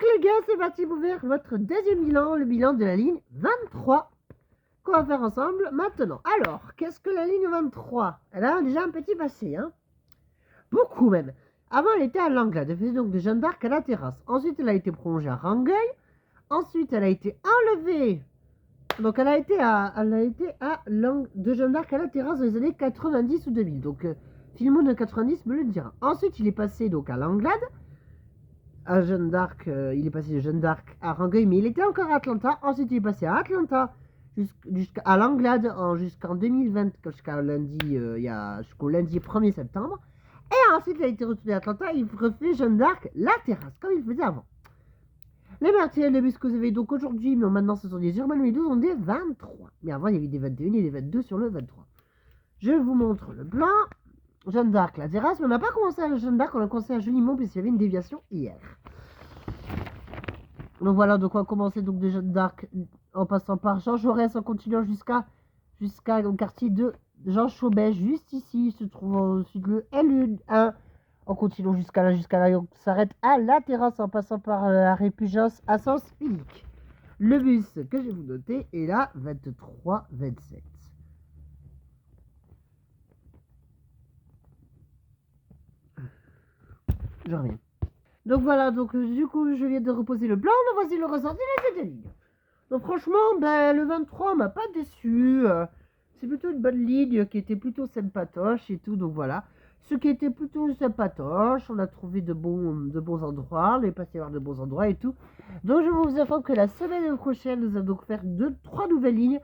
les gars, c'est parti pour faire votre deuxième bilan, le bilan de la ligne 23 qu'on va faire ensemble maintenant. Alors, qu'est-ce que la ligne 23? Elle a déjà un petit passé, hein. Beaucoup même. Avant, elle était à Langlade, elle faisait donc de Jeanne d'Arc à la terrasse. Ensuite, elle a été prolongée à Rangueil. Ensuite, elle a été enlevée. Donc, elle a été de Jeanne d'Arc à la terrasse dans les années 90 ou 2000. Donc, Filmo de 90 me le dira. Ensuite, il est passé donc à Langlade. À Jeanne d'Arc, il est passé de Jeanne d'Arc à Rangueil, mais il était encore à Atlanta. Ensuite, il est passé à Atlanta jusqu'à Langlade jusqu'en 2020, jusqu'au lundi 1er septembre. Et ensuite, il a été retourné à Atlanta. Il refait Jeanne d'Arc, la terrasse, comme il faisait avant. Les meurtriers de bus que vous avez donc aujourd'hui, mais maintenant ce sont des Urban 12, ont des 23. Mais avant, il y avait des 21 et des 22 sur le 23. Je vous montre le plan. Jeanne d'Arc, la terrasse, mais on n'a pas commencé à Jeanne d'Arc, on a commencé à Jolimont puisqu'il y avait une déviation hier. Donc voilà, donc on va commencer donc de Jeanne d'Arc en passant par Jean Jaurès, en continuant jusqu'à le quartier de Jean Chaubet, juste ici se trouve ensuite le LE1, en continuant jusqu'à là, on s'arrête à la terrasse en passant par la Répugence à sens unique. Le bus que je vais vous noter est là 23-27. Je reviens. Donc voilà, donc du coup je viens de reposer le plan, donc voici le ressenti de cette ligne. Donc franchement, le 23 m'a pas déçu, c'est plutôt une bonne ligne qui était plutôt sympatoche et tout, donc voilà. Ce qui était plutôt sympatoche, on a trouvé de bons endroits, on est passé voir de bons endroits et tout. Donc je vous informe que la semaine prochaine, nous allons donc faire 3 nouvelles lignes,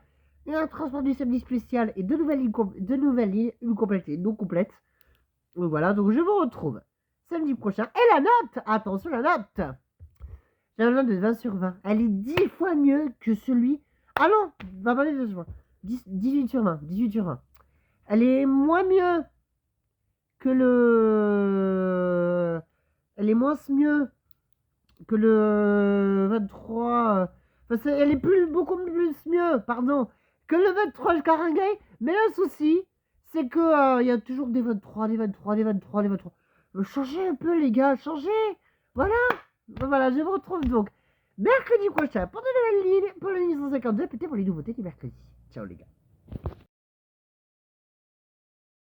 et un transport du samedi spécial et deux nouvelles lignes, une complète et une non complète. Donc voilà, donc je vous retrouve samedi prochain. Et la note, attention la note, j'ai un note de 20 sur 20. Elle est 10 fois mieux que celui... Ah non, 18 sur 20. 18 sur 20. Elle est moins mieux que le... Elle est moins mieux que le 23... Enfin, elle est beaucoup plus mieux, pardon, que le 23 jusqu'à Rangueil. Mais le souci, c'est que y a toujours des 23, des 23, des 23, des 23. Changez un peu les gars, changez. Voilà. Voilà, je vous retrouve donc mercredi prochain pour de nouvelles lignes, pour la ligne 152, peut-être pour les nouveautés du mercredi. Ciao les gars.